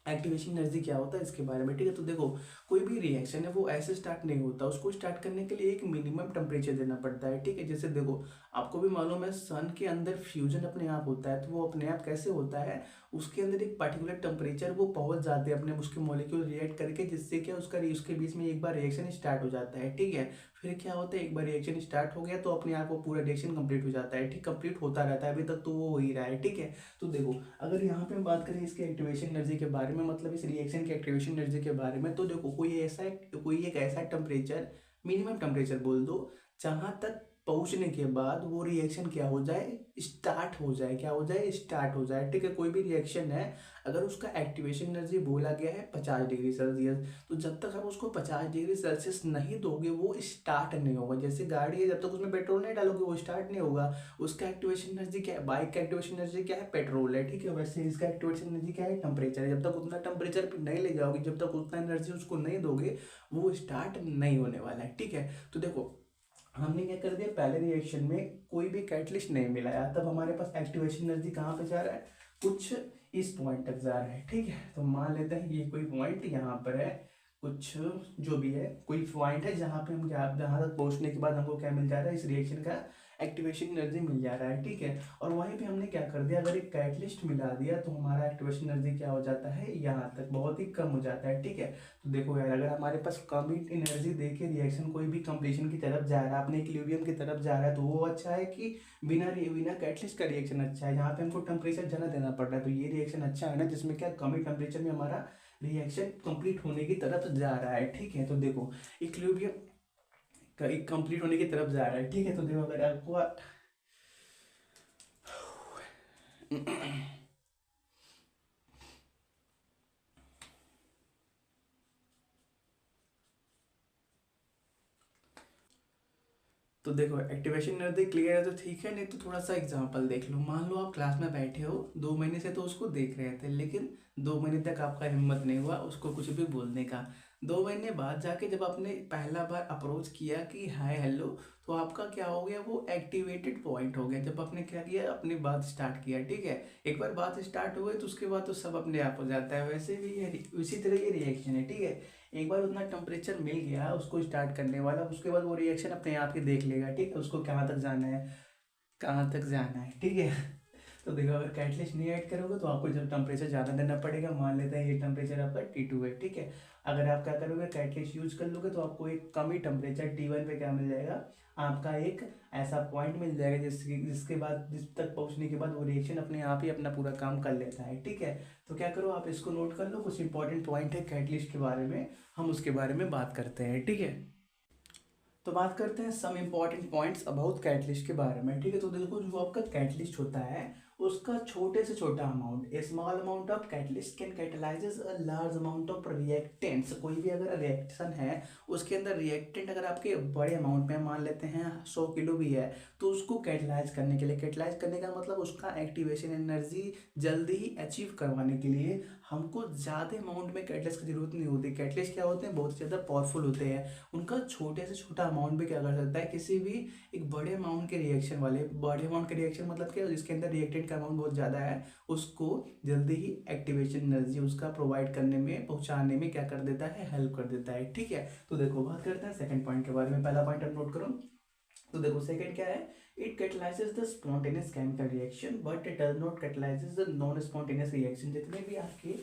S1: एक्टिवेशन एनर्जी क्या होता है इसके बारे में, ठीक है। तो देखो कोई भी रिएक्शन है वो ऐसे स्टार्ट नहीं होता, उसको स्टार्ट करने के लिए एक मिनिमम टेम्परेचर देना पड़ता है, ठीक है। जैसे देखो आपको भी मालूम है सन के अंदर फ्यूजन अपने आप होता है, तो वो अपने आप कैसे होता है, उसके अंदर एक पर्टिकुलर टेम्परेचर वो पहुंच जाते हैं अपने उसके मॉलिक्यूल रिएक्ट करके, जिससे क्या उसका उसके बीच में एक बार रिएक्शन स्टार्ट हो जाता है, ठीक है। फिर क्या होता है, एक बार रिएक्शन स्टार्ट हो गया तो अपने आप वो पूरा रिएक्शन कंप्लीट हो जाता है, ठीक, कंप्लीट होता रहता है, अभी तक तो वो हो ही रहा है, ठीक है। तो देखो अगर यहाँ पे हम बात करें इसके एक्टिवेशन एनर्जी के बारे में, मतलब इस रिएक्शन के एक्टिवेशन एनर्जी के बारे में, तो देखो कोई एक ऐसा टेम्परेचर, मिनिमम टेम्परेचर बोल दो, जहाँ तक पहुंचने के बाद वो रिएक्शन क्या हो जाए, स्टार्ट हो जाए, क्या हो जाए, स्टार्ट हो जाए, ठीक है। कोई भी रिएक्शन है अगर उसका एक्टिवेशन एनर्जी बोला गया है 50 डिग्री सेल्सियस, तो जब तक आप उसको 50 डिग्री सेल्सियस नहीं दोगे वो स्टार्ट नहीं होगा। जैसे गाड़ी है, जब तक उसमें पेट्रोल नहीं डालोगे वो स्टार्ट नहीं होगा। उसका एक्टिवेशन एनर्जी क्या है, बाइक का एक्टिवेशन एनर्जी क्या है, पेट्रोल है, ठीक है। वैसे इसका एक्टिवेशन एनर्जी क्या है, टेम्परेचर है। जब तक उतना टेम्परेचर पे नहीं ले जाओगे, जब तक उतना एनर्जी उसको नहीं दोगे, वो स्टार्ट नहीं होने वाला है, ठीक है। तो देखो हमने क्या कर दिया, पहले रिएक्शन में कोई भी कैटलिस्ट नहीं मिलाया, तब हमारे पास एक्टिवेशन एनर्जी कहाँ पे जा रहा है, कुछ इस पॉइंट तक जा रहा है, ठीक है। तो मान लेते हैं ये कोई पॉइंट यहाँ पर है, कुछ जो भी है कोई पॉइंट है जहाँ पे हम क्या, जहाँ तक पहुँचने के बाद हमको क्या मिल जा रहा है, इस रिएक्शन का एक्टिवेशन एनर्जी मिल जा रहा है, ठीक है। और वहीं पे हमने क्या कर दिया, अगर एक कैटलिस्ट मिला दिया तो हमारा एक्टिवेशन एनर्जी क्या हो जाता है, यहाँ तक बहुत ही कम हो जाता है, ठीक है। तो देखो यार अगर हमारे पास कम ही एनर्जी दे के रिएक्शन कोई भी कंप्लीशन की तरफ जा रहा है, अपने इक्विलिब्रियम की तरफ जा रहा है, तो वो अच्छा है कि बिना कैटलिस्ट का रिएक्शन अच्छा है, जहाँ पे हमको टेम्परेचर ज़्यादा देना पड़ रहा है। तो ये रिएक्शन अच्छा है ना, जिसमें क्या कम ही टेम्परेचर में हमारा रिएक्शन कंप्लीट होने की तरफ जा रहा है, ठीक है। तो देखो इक्विलिब्रियम का एक कंप्लीट होने की तरफ जा रहा है, ठीक है। तो देखो अगर आपको तो देखो एक्टिवेशन एनर्जी क्लियर है तो ठीक है, नहीं तो थोड़ा सा एग्जांपल देख लो। मान लो आप क्लास में बैठे हो, 2 महीने से तो उसको देख रहे थे, लेकिन 2 महीने तक आपका हिम्मत नहीं हुआ उसको कुछ भी बोलने का। 2 महीने बाद जाके जब आपने पहला बार अप्रोच किया कि हाय हेलो, तो आपका क्या हो गया, वो एक्टिवेटेड पॉइंट हो गया। जब आपने क्या किया, अपनी बात स्टार्ट किया, ठीक है। एक बार बात स्टार्ट हो गई तो उसके बाद तो सब अपने आप हो जाता है। वैसे भी ये उसी तरह ये रिएक्शन है, ठीक है। एक बार उतना टेम्परेचर मिल गया उसको स्टार्ट करने वाला, उसके बाद वो रिएक्शन अपने आप ही देख लेगा, ठीक है, उसको कहाँ तक जाना है, कहाँ तक जाना है, ठीक है। तो देखो अगर कैटलिस्ट नहीं ऐड करोगे तो आपको जब टेम्परेचर ज़्यादा देना पड़ेगा, मान लेते हैं ये टेम्परेचर आपका T2 है, ठीक है। अगर आप क्या करोगे, कैटलिस्ट यूज कर लोगे तो आपको एक कम ही टेम्परेचर T1 पे क्या मिल जाएगा, आपका एक ऐसा पॉइंट मिल जाएगा जिसके बाद जिस तक पहुंचने के बाद वो रिएक्शन अपने आप ही अपना पूरा काम कर लेता है, ठीक है। तो क्या करो आप इसको नोट कर लो, कुछ इंपॉर्टेंट पॉइंट है कैटलिस्ट के बारे में, हम उसके बारे में बात करते हैं, ठीक है। तो बात करते हैं some important points about catalyst के बारे में, ठीक है। तो देखो जो आपका कैटलिस्ट होता है उसका छोटे से छोटा amount, A small amount of catalyst can कैटलाइजेस a large amount of reactants. कोई भी अगर रिएक्शन है उसके अंदर रिएक्टेंट अगर आपके बड़े अमाउंट में, मान लेते हैं 100 किलो भी है, तो उसको कैटलाइज करने के लिए, कैटलाइज करने का मतलब उसका एक्टिवेशन एनर्जी जल्दी ही अचीव करवाने के लिए हमको ज़्यादा अमाउंट में कैटलिस्ट की जरूरत नहीं होती। कैटलिस्ट क्या होते हैं, बहुत ज़्यादा पावरफुल होते हैं, उनका छोटे से छोटा अमाउंट भी क्या कर सकता है, किसी भी एक बड़े अमाउंट के रिएक्शन वाले, बड़े अमाउंट के रिएक्शन मतलब क्या, जिसके अंदर रिएक्टेंट का अमाउंट बहुत ज़्यादा है, उसको जल्दी ही एक्टिवेशन एनर्जी उसका प्रोवाइड करने में, पहुंचाने में क्या कर देता है, हेल्प कर देता है, ठीक है। तो देखो बात करते हैं सेकंड पॉइंट के बारे में, पहला पॉइंट आप नोट करो। तो देखो सेकंड क्या है, it कैटलाइजेस the spontaneous chemical reaction but it does not कैटलाइजेस the non spontaneous reaction. जितने भी आपके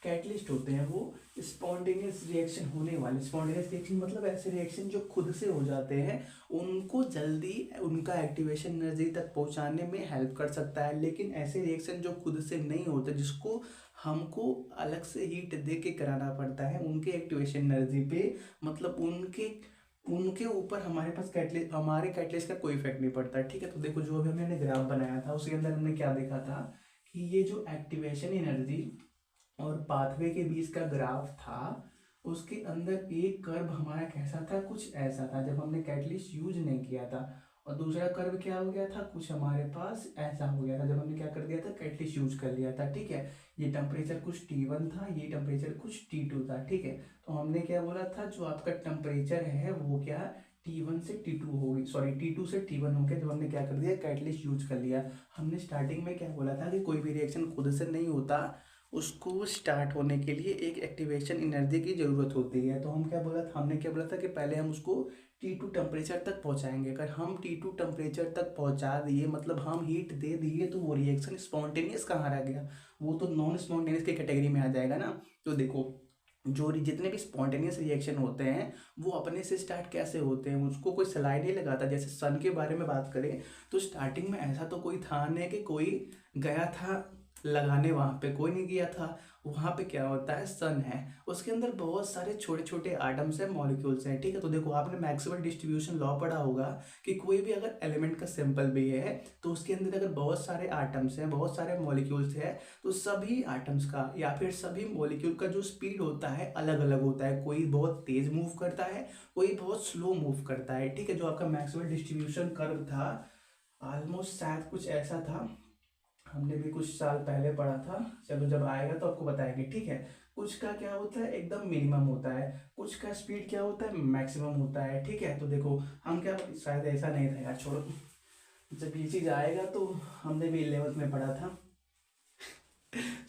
S1: कैटलिस्ट होते हैं वो स्पॉन्टेनियस रिएक्शन होने वाले, स्पॉन्टेनियस रिएक्शन मतलब ऐसे रिएक्शन जो खुद से हो जाते हैं, उनको जल्दी उनका एक्टिवेशन एनर्जी तक पहुंचाने में हेल्प कर सकता है। लेकिन ऐसे रिएक्शन जो खुद से नहीं होते, जिसको हमको अलग से हीट दे के कराना पड़ता है, उनके एक्टिवेशन एनर्जी पे, मतलब उनके उनके ऊपर हमारे कैटलिस्ट का कोई इफेक्ट नहीं पड़ता, ठीक है। तो देखो जो अभी हमने ग्राफ बनाया था उसके अंदर हमने क्या देखा था कि ये जो एक्टिवेशन एनर्जी और पाथवे के बीच का ग्राफ था, उसके अंदर एक कर्व हमारा कैसा था, कुछ ऐसा था जब हमने कैटलिस्ट यूज नहीं किया था। और दूसरा कर्व क्या हो गया था, कुछ हमारे पास ऐसा हो गया था जब हमने क्या कर दिया था, कैटलिस्ट यूज कर लिया था। ठीक है, ये टेम्परेचर कुछ T1 था, ये टेम्परेचर कुछ T2 था। ठीक है, तो हमने क्या बोला था, जो आपका टेम्परेचर है वो क्या T1 से T2 होगी, सॉरी T2 से T1 हो गया जब हमने क्या कर दिया, कैटलिस्ट यूज कर लिया। हमने स्टार्टिंग में क्या बोला था कि कोई भी रिएक्शन खुद से नहीं होता, उसको स्टार्ट होने के लिए एक एक्टिवेशन एनर्जी की ज़रूरत होती है। तो हम क्या बोला था, हमने क्या बोला था कि पहले हम उसको T2 टेम्परेचर तक पहुंचाएंगे। अगर हम T2 टेम्परेचर तक पहुंचा दिए, मतलब हम हीट दे दिए, तो वो रिएक्शन स्पॉन्टेनियस कहाँ रह गया, वो तो नॉन स्पॉन्टेनियस की कैटेगरी में आ जाएगा ना। तो देखो, जो जितने भी स्पॉन्टेनियस रिएक्शन होते हैं वो अपने से स्टार्ट कैसे होते हैं, उसको कोई सलाह नहीं लगाता। जैसे सन के बारे में बात करें तो स्टार्टिंग में ऐसा तो कोई था नहीं कि कोई गया था लगाने, वहाँ पे कोई नहीं गया था। वहाँ पे क्या होता है, सन है, उसके अंदर बहुत सारे छोटे छोटे एटम्स हैं, मॉलिक्यूल्स हैं। ठीक है, तो देखो आपने मैक्सवेल डिस्ट्रीब्यूशन लॉ पढ़ा होगा कि कोई भी अगर एलिमेंट का सिंपल भी है तो उसके अंदर अगर बहुत सारे एटम्स हैं, बहुत सारे मॉलिक्यूल्स हैं, तो सभी एटम्स का या फिर सभी मॉलिक्यूल का जो स्पीड होता है अलग अलग होता है। कोई बहुत तेज मूव करता है, कोई बहुत स्लो मूव करता है। ठीक है, जो आपका मैक्सवेल डिस्ट्रीब्यूशन कर्व था ऑलमोस्ट शायद कुछ ऐसा था, हमने भी कुछ साल पहले पढ़ा था। चलो जब आएगा तो आपको बताएंगे। ठीक है, कुछ का क्या होता है एकदम मिनिमम होता है, कुछ का स्पीड क्या होता है मैक्सिमम होता है। ठीक है, तो देखो हम क्या, शायद ऐसा नहीं था यार, छोड़ो, जब ये चीज़ आएगा तो हमने भी 11th में पढ़ा था।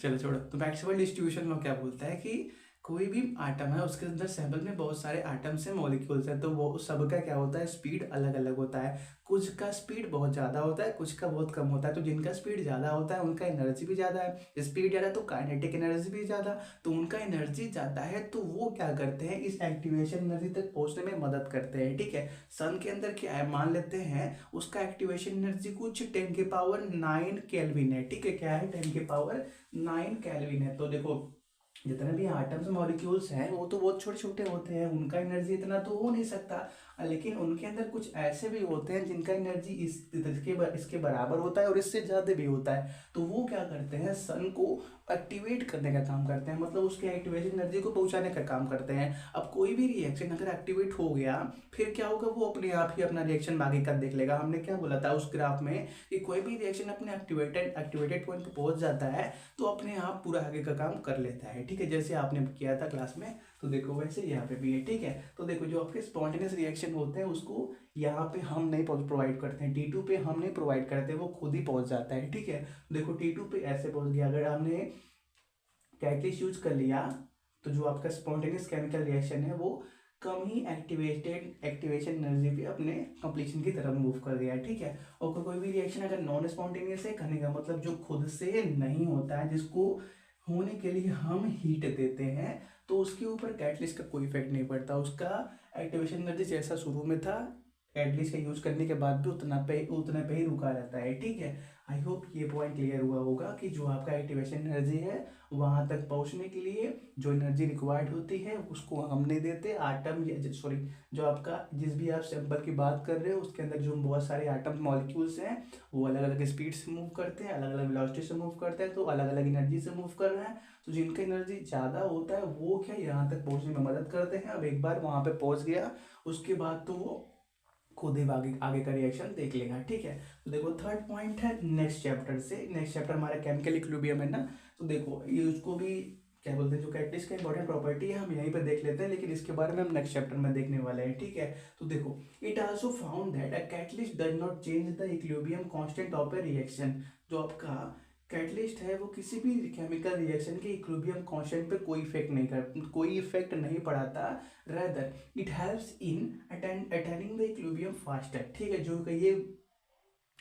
S1: चलो छोड़ो, तो मैक्सिमम डिस्ट्रीब्यूशन में क्या बोलता है कि कोई भी आटम है उसके अंदर सैंपल में बहुत सारे आटम्स हैं, मॉलिक्यूल्स हैं, तो वो सबका क्या होता है, स्पीड अलग अलग होता है। कुछ का स्पीड बहुत ज़्यादा होता है, कुछ का बहुत कम होता है। तो जिनका स्पीड ज़्यादा होता है उनका एनर्जी भी ज़्यादा है, स्पीड ज़्यादा तो काइनेटिक एनर्जी भी ज़्यादा। तो उनका एनर्जी ज़्यादा है तो वो क्या करते हैं, इस एक्टिवेशन एनर्जी तक पहुंचने में मदद करते हैं। ठीक है, सन के अंदर क्या है, मान लेते हैं उसका एक्टिवेशन एनर्जी कुछ 10⁹ केल्विन है। ठीक है, क्या है, 10⁹ केल्विन है। तो देखो जितने भी एटम्स मॉलिक्यूल्स हैं वो तो बहुत छोटे छोटे होते हैं, उनका एनर्जी इतना तो हो नहीं सकता। लेकिन उनके अंदर कुछ ऐसे भी होते हैं जिनका एनर्जी इसके बराबर होता है और इससे ज़्यादा भी होता है। तो वो क्या करते हैं, सन को एक्टिवेट करने का काम करते हैं, मतलब उसके एक्टिवेशन एनर्जी को पहुंचाने का काम करते हैं। अब कोई भी रिएक्शन अगर एक्टिवेट हो गया, फिर क्या होगा, वो अपने आप ही अपना रिएक्शन आगे का देख लेगा। हमने क्या बोला था उस ग्राफ में कि कोई भी रिएक्शन अपने एक्टिवेटेड पॉइंट पर पहुंच जाता है तो अपने आप पूरा आगे का काम कर लेता है। ठीक है, जैसे आपने किया था क्लास में, तो देखो वैसे यहाँ पे भी है। ठीक है, तो देखो जो आपके स्पॉन्टेनियस रिएक्शन होते हैं उसको यहाँ पे हम नहीं प्रोवाइड करते हैं, T2 पे हम नहीं प्रोवाइड करते, वो खुद ही पहुंच जाता है। ठीक है, देखो T2 पे ऐसे पहुंच गया, अगर हमने कैटलिस्ट यूज कर लिया तो जो आपका स्पॉन्टेनियस केमिकल रिएक्शन है वो कम ही एक्टिवेशन एनर्जी पे अपने कंप्लीशन की तरफ मूव कर गया है। ठीक है, और कोई भी रिएक्शन अगर नॉन स्पॉन्टेनियस है, कहने का मतलब जो खुद से नहीं होता है, जिसको होने के लिए हम हीट देते हैं, तो उसके ऊपर कैटलिस्ट का कोई इफेक्ट नहीं पड़ता। उसका एक्टिवेशन एनर्जी जैसा शुरू में था, कैटलिस्ट का यूज करने के बाद भी उतना पे ही रुका रहता है। ठीक है, आई होप ये पॉइंट क्लियर हुआ होगा कि जो आपका एक्टिवेशन एनर्जी है वहां तक पहुंचने के लिए जो एनर्जी रिक्वायर्ड होती है उसको हम नहीं देते। आटम सॉरी, जो आपका जिस भी आप सैंपल की बात कर रहे हो उसके अंदर जो बहुत सारे आटम मॉलिक्यूल्स हैं वो अलग अलग स्पीड से मूव करते हैं, अलग अलग वेलोसिटी से मूव करते हैं, तो अलग अलग एनर्जी से मूव कर रहे हैं। तो जिनका एनर्जी ज़्यादा होता है वो क्या यहाँ तक पहुँचने में मदद करते हैं। अब एक बार वहाँ पे पहुँच गया उसके बाद तो वो खुद ही आगे आगे का रिएक्शन देख लेगा। ठीक है, तो देखो थर्ड पॉइंट है नेक्स्ट चैप्टर से, नेक्स्ट चैप्टर हमारा केमिकल इक्विलिब्रियम है ना। तो देखो ये उसको भी क्या बोलते हैं, जो कैटलिस्ट का इंपॉर्टेंट प्रॉपर्टी है हम यहीं पर देख लेते हैं, लेकिन इसके बारे में हम नेक्स्ट चैप्टर में देखने वाले हैं। ठीक है, तो देखो it also found that a catalyst does not change the equilibrium constant of A reaction. जो आपका कैटलिस्ट है वो किसी भी केमिकल रिएक्शन के इक्विलिब्रियम कांस्टेंट पे कोई इफेक्ट नहीं पड़ाता। rather it helps in attaining the equilibrium faster। ठीक है, जो कि ये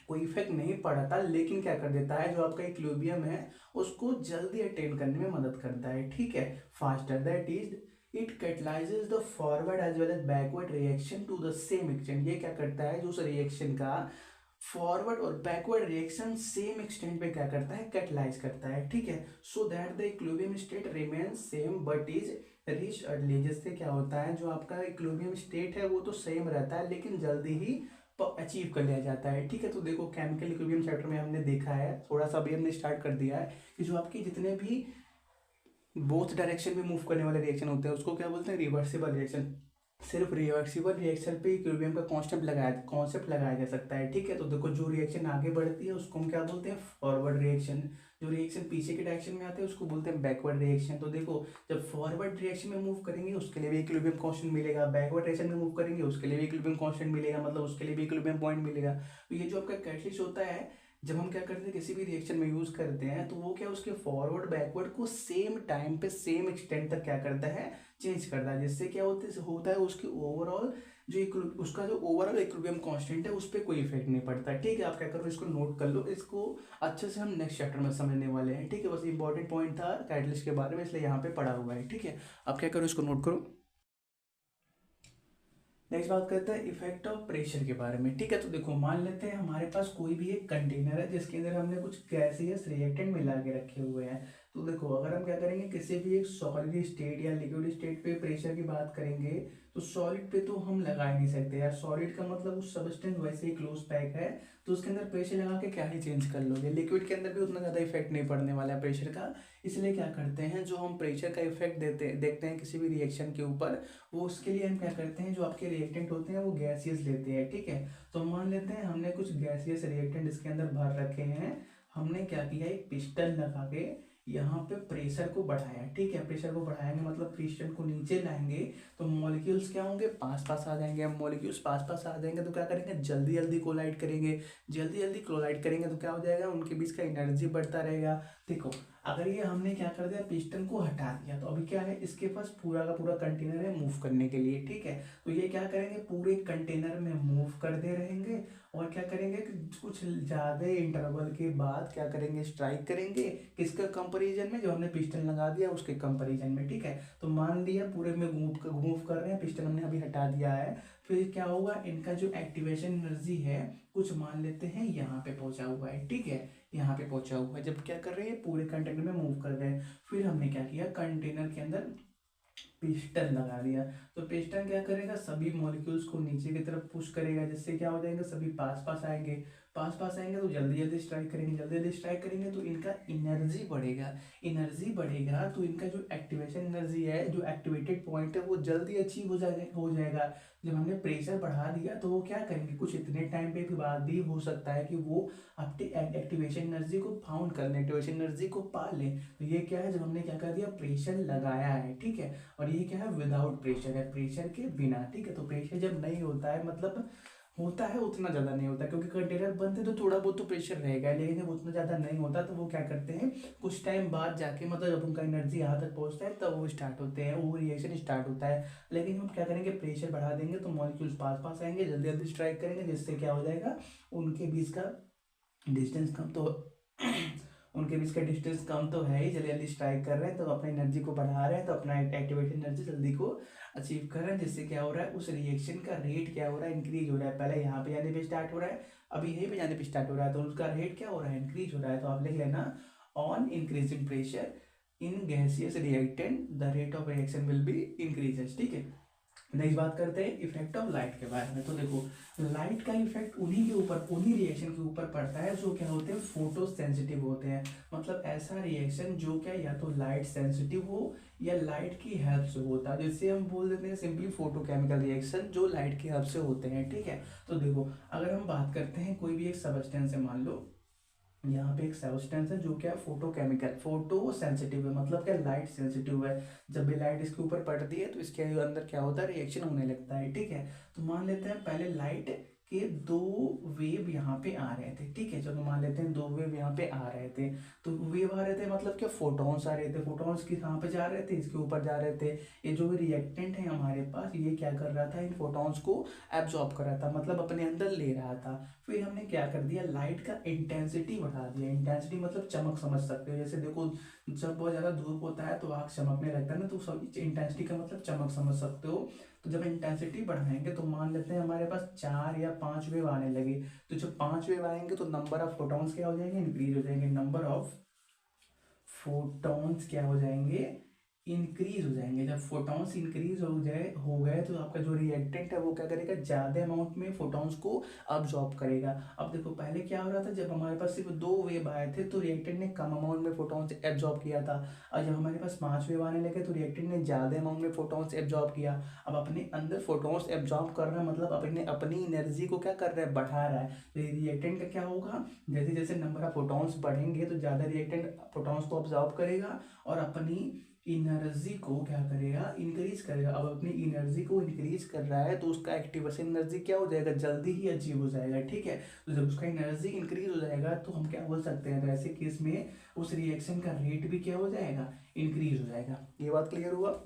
S1: कोई इफेक्ट नहीं पड़ता लेकिन क्या कर देता है, जो आपका इक्विलिब्रियम है उसको जल्दी अटेन करने में मदद करता है। ठीक है, faster, that is it catalyses the forward as well as backward reaction to the same extent. ये क्या करता है, जो उस रिएक्शन का फॉरवर्ड और बैकवर्ड रिएक्शन सेम एक्सटेंट पे क्या करता है, कैटलाइज करता है। ठीक है, so that the equilibrium state remains same but is reach early. जिससे क्या होता है, जो आपका इक्विलिब्रियम स्टेट है वो तो सेम रहता है लेकिन जल्दी ही अचीव कर लिया जाता है। ठीक है, तो देखो केमिकल इक्विलिब्रियम चैप्टर में हमने देखा है, थोड़ा सा अभी हमने स्टार्ट कर दिया है कि जो आपके जितने भी बोथ डायरेक्शन में मूव करने वाले रिएक्शन होते हैं उसको क्या बोलते हैं, रिवर्सिबल रिएक्शन। सिर्फ रिवर्सिबल रिएक्शन पे इक्विलिब्रियम का कॉन्सेप्ट लगाया जा सकता है, ठीक है। तो देखो जो रिएक्शन आगे बढ़ती है उसको हम क्या बोलते हैं, फॉरवर्ड रिएक्शन। जो रिएक्शन पीछे के डायरेक्शन में आते हैं उसको बोलते हैं बैकवर्ड रिएक्शन। तो देखो जब फॉरवर्ड रिएक्शन में मूव करेंगे उसके लिए भी इक्विलिब्रियम कांस्टेंट मिलेगा, बैकवर्ड रिएक्शन में मूव करेंगे उसके लिए भी इक्विलिब्रियम कांस्टेंट मिलेगा, मतलब उसके लिए भी इक्विलिब्रियम पॉइंट मिलेगा। तो ये जो आपका कैटलिस्ट होता है, जब हम क्या करते हैं किसी भी रिएक्शन में यूज करते हैं तो वो क्या उसके फॉरवर्ड बैकवर्ड को सेम टाइम पे सेम एक्सटेंट तक क्या करता है, चेंज करता है, जिससे क्या होता है उसकी ओवरऑल उसका जो ओवरऑल इक्विलिब्रियम कांस्टेंट है उस पर कोई इफेक्ट नहीं पड़ता है, ठीक है। आप क्या करो इसको नोट कर लो, इसको अच्छे से हम नेक्स्ट चैप्टर में समझने वाले हैं, ठीक है। बस इंपॉर्टेंट पॉइंट था कैटलिस्ट के बारे में इसलिए यहाँ पे पढ़ा हुआ है, ठीक है। आप क्या करो इसको नोट करो। नेक्स्ट बात करते हैं इफेक्ट ऑफ प्रेशर के बारे में, ठीक है। तो देखो मान लेते हैं हमारे पास कोई भी एक कंटेनर है जिसके अंदर हमने कुछ गैसियस रिएक्टेंट मिला के रखे हुए हैं। तो देखो अगर हम क्या करेंगे किसी भी एक सॉलिड स्टेट या लिक्विड स्टेट पे प्रेशर की बात करेंगे तो सॉलिड पे तो हम लगा ही नहीं सकते यार, सॉलिड का मतलब उस सब्सटेंस वैसे ही क्लोज पैक है, तो उसके अंदर प्रेशर लगा के क्या ही चेंज कर लोगे। लिक्विड के अंदर भी उतना ज़्यादा इफेक्ट नहीं पड़ने वाला है प्रेशर का, इसलिए क्या करते हैं जो हम प्रेशर का इफेक्ट देखते हैं किसी भी रिएक्शन के ऊपर, वो उसके लिए हम क्या करते हैं जो आपके रिएक्टेंट होते हैं वो गैसियस लेते हैं, ठीक है। तो मान लेते हैं हमने कुछ गैसियस रिएक्टेंट इसके अंदर भर रखे हैं, हमने क्या किया एक पिस्टन लगा के यहाँ पे प्रेशर को बढ़ाया, ठीक है। प्रेशर को बढ़ाएंगे मतलब पिस्टन को नीचे लाएंगे तो मॉलिक्यूल्स क्या होंगे, पास पास आ जाएंगे। अब मॉलिक्यूल्स पास पास आ जाएंगे तो क्या करेंगे, जल्दी जल्दी कोलाइड करेंगे, जल्दी जल्दी कोलाइड करेंगे तो क्या हो जाएगा, उनके बीच का एनर्जी बढ़ता रहेगा। देखो अगर ये हमने क्या कर दिया पिस्टन को हटा दिया तो अभी क्या है इसके पास पूरा का पूरा कंटेनर है मूव करने के लिए, ठीक है। तो ये क्या करेंगे पूरे कंटेनर में मूव करते रहेंगे और क्या करेंगे कि कुछ ज़्यादा इंटरवल के बाद क्या करेंगे, स्ट्राइक करेंगे किसका कंपैरिजन में, जो हमने पिस्टन लगा दिया उसके कंपैरिजन में, ठीक है। तो मान लिया पूरे में मूव कर रहे हैं, पिस्टन हमने अभी हटा दिया है, फिर क्या होगा इनका जो एक्टिवेशन एनर्जी है कुछ मान लेते हैं यहाँ पे पहुंचा हुआ है, ठीक है। यहाँ पे पहुंचा हुआ है, जब क्या कर रहे हैं पूरे कंटेनर में मूव कर रहे हैं, फिर हमने क्या किया कंटेनर के अंदर पिस्टन लगा दिया। तो पिस्टन क्या करेगा सभी मॉलिक्यूल्स को नीचे की तरफ पुश करेगा, जिससे क्या हो जाएगा सभी पास पास आएंगे, पास पास आएंगे तो जल्दी जल्दी स्ट्राइक करेंगे, जल्दी जल्दी स्ट्राइक करेंगे तो इनका एनर्जी बढ़ेगा, एनर्जी बढ़ेगा तो इनका जो एक्टिवेशन एनर्जी है जो एक्टिवेटेड पॉइंट है वो जल्दी अचीव हो जाएगा। जब हमने प्रेशर बढ़ा दिया तो वो क्या करेंगे कुछ इतने टाइम पे भी बाद भी हो सकता है कि वो अपनी एक्टिवेशन एनर्जी को फाउंड कर लें, एक्टिवेशन एनर्जी को पा लें। तो ये क्या है जब हमने क्या कर दिया प्रेशर लगाया है, ठीक है। और ये क्या है विदाउट प्रेशर है, प्रेशर के बिना, ठीक है। तो प्रेशर जब नहीं होता है मतलब होता है उतना ज़्यादा नहीं होता क्योंकि कंटेनर बनते तो थोड़ा बहुत तो प्रेशर रहेगा, लेकिन जब उतना ज़्यादा नहीं होता तो वो क्या करते हैं कुछ टाइम बाद जाके मतलब जब उनका एनर्जी यहाँ तक पहुँचता है तब वो स्टार्ट होते हैं, वो रिएक्शन स्टार्ट होता है। लेकिन हम क्या करेंगे प्रेशर बढ़ा देंगे तो मॉलिक्यूल्स पास पास आएंगे, जल्दी जल्दी स्ट्राइक करेंगे, जिससे क्या हो जाएगा उनके बीच का डिस्टेंस कम तो उनके बीच का डिस्टेंस कम तो है ही, जल्दी जल्दी स्ट्राइक कर रहे हैं तो अपनी एनर्जी को बढ़ा रहे हैं, तो अपना एक्टिवेशन एनर्जी जल्दी को अचीव कर रहे हैं, जिससे क्या हो रहा है उस रिएक्शन का रेट क्या हो रहा है इंक्रीज हो रहा है। पहले यहाँ पे जाने पे स्टार्ट हो रहा है, अभी यहीं पे जाने पे स्टार्ट हो रहा है, तो उसका रेट क्या हो रहा है इंक्रीज हो रहा है। तो आप लिख लेना on increasing pressure in gaseous reactant the rate of reaction will be increases, ठीक है। नेक्स्ट बात करते हैं इफेक्ट ऑफ लाइट के बारे में। तो देखो लाइट का इफेक्ट उन्हीं के ऊपर उन्हीं रिएक्शन के ऊपर पड़ता है जो क्या होते हैं फोटो सेंसिटिव होते हैं, मतलब ऐसा रिएक्शन जो क्या या तो लाइट सेंसिटिव हो या लाइट की हेल्प से होता है, जैसे हम बोल देते हैं सिंपली फोटोकेमिकल रिएक्शन जो लाइट की हेल्प से होते हैं, ठीक है। तो देखो अगर हम बात करते हैं कोई भी एक सबस्टेंस है, मान लो यहाँ पे एक सब्सटेंस है जो क्या फोटोकेमिकल फोटो सेंसिटिव है, मतलब क्या लाइट सेंसिटिव है, जब भी लाइट इसके ऊपर पड़ती है तो इसके अंदर क्या होता है रिएक्शन होने लगता है, ठीक है। तो मान लेते हैं पहले लाइट के दो वेव यहाँ पे आ रहे थे, ठीक है। चलो मान लेते हैं दो वेव यहाँ पे आ रहे थे, तो वेव आ रहे थे मतलब क्या फोटॉन्स आ रहे थे, फोटॉन्स की कहाँ पे जा रहे थे इसके ऊपर जा रहे थे। ये जो रिएक्टेंट है हमारे पास ये क्या कर रहा था इन फोटॉन्स को एब्जॉर्ब कर रहा था, मतलब अपने अंदर ले रहा था। फिर हमने क्या कर दिया लाइट का इंटेंसिटी बढ़ा दिया, इंटेंसिटी मतलब चमक समझ सकते हो, जैसे देखो जब बहुत ज़्यादा धूप होता है तो आँख चमकने लगता है ना, तो सब इंटेंसिटी का मतलब चमक समझ सकते हो। तो जब इंटेंसिटी बढ़ाएंगे तो मान लेते हैं हमारे पास 4 या 5 वेव आने लगे, तो जब 5 वेव आएंगे तो नंबर ऑफ फोटॉन्स क्या हो जाएंगे इंक्रीज हो जाएंगे, नंबर ऑफ फोटॉन्स क्या हो जाएंगे इंक्रीज हो जाएंगे। जब फोटॉन्स इंक्रीज हो गए तो आपका जो रिएक्टेंट है वो क्या करेगा, ज़्यादा अमाउंट में फोटॉन्स को अब्जॉर्ब करेगा। अब देखो पहले क्या हो रहा था, जब हमारे पास सिर्फ 2 वेव आए थे तो रिएक्टेंट ने कम अमाउंट में फोटॉन्स एब्जॉर्ब किया था, और जब हमारे पास 5 वेव आने लगे तो रिएक्टेंट ने ज़्यादा अमाउंट में फोटॉन्स एब्जॉर्ब किया। अब अपने अंदर फोटॉन्स एब्जॉर्ब कर रहा है, मतलब अपने अपनी एनर्जी को क्या कर रहा है, बढ़ा रहा है। तो रिएक्टेंट का क्या होगा, जैसे जैसे नंबर ऑफ फोटॉन्स बढ़ेंगे तो ज़्यादा रिएक्टेंट फोटॉन्स को ऑब्जॉर्ब करेगा और अपनी एनर्जी को क्या करेगा, इंक्रीज करेगा। अब अपनी एनर्जी को इंक्रीज कर रहा है तो उसका एक्टिवेशन एनर्जी क्या हो जाएगा, जल्दी ही अचीव हो जाएगा। ठीक है, तो जब उसका एनर्जी इंक्रीज हो जाएगा तो हम क्या बोल सकते हैं, तो ऐसे केस में उस रिएक्शन का रेट भी क्या हो जाएगा, इंक्रीज हो जाएगा। ये बात क्लियर हुआ।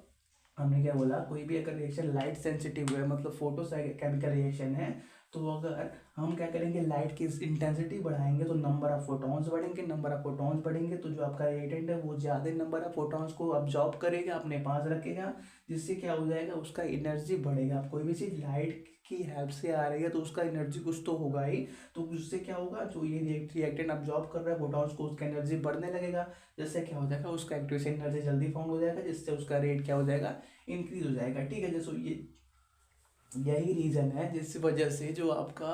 S1: हमने क्या बोला, कोई भी अगर रिएक्शन लाइट सेंसिटिव है, मतलब फोटो केमिकल रिएक्शन है, तो अगर हम क्या करेंगे, लाइट की इंटेंसिटी बढ़ाएंगे तो नंबर ऑफ फोटॉन्स बढ़ेंगे, नंबर ऑफ फोटॉन्स बढ़ेंगे तो जो आपका रिएक्टेंट है वो ज़्यादा नंबर ऑफ फोटॉन्स को अब्जॉर्ब करेगा, अपने पास रखेगा, जिससे क्या हो जाएगा, उसका एनर्जी बढ़ेगा। आप कोई भी चीज़ लाइट की हेल्प से आ रही है तो उसका एनर्जी कुछ तो होगा ही, तो उससे क्या होगा, जो ये रिएक्टेंट अब्जॉर्ब कर रहा है फोटॉन्स को, उसका एनर्जी बढ़ने लगेगा, जिससे क्या हो जाएगा, उसका एक्टिवेशन एनर्जी जल्दी फाउंड हो जाएगा, जिससे उसका रेट क्या हो जाएगा, इंक्रीज हो जाएगा। ठीक है, जैसे ये यही रीज़न है जिस वजह से जो आपका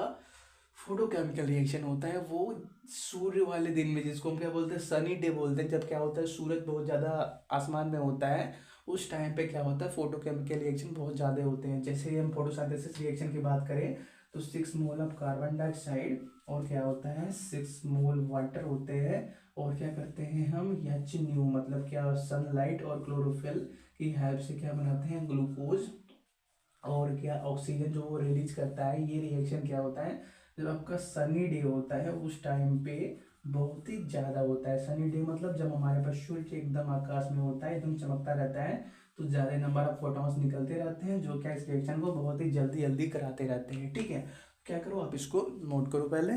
S1: फोटोकेमिकल रिएक्शन होता है वो सूर्य वाले दिन में, जिसको हम क्या बोलते हैं, सनी डे बोलते हैं, जब क्या होता है सूरज बहुत ज़्यादा आसमान में होता है, उस टाइम पे क्या होता है, फोटोकेमिकल रिएक्शन बहुत ज़्यादा होते हैं। जैसे हम फोटोसिंथेसिस रिएक्शन की बात करें तो 6 मोल ऑफ कार्बन डाइऑक्साइड और क्या होता है, 6 मोल वाटर होते हैं, और क्या करते हैं हम, एच न्यू मतलब क्या, सनलाइट और क्लोरोफिल की हेल्प से क्या बनाते हैं, ग्लूकोज और क्या ऑक्सीजन जो वो रिलीज करता है। ये रिएक्शन क्या होता है, जब आपका सनी डे होता है उस टाइम पे बहुत ही ज़्यादा होता है। सनी डे मतलब जब हमारे पास सूर्य एकदम आकाश में होता है, एकदम चमकता रहता है, तो ज़्यादा नंबर ऑफ फोटॉन्स निकलते रहते हैं जो क्या इस रिएक्शन को बहुत ही जल्दी जल्दी कराते रहते हैं। ठीक है, क्या करो, आप इसको नोट करो पहले।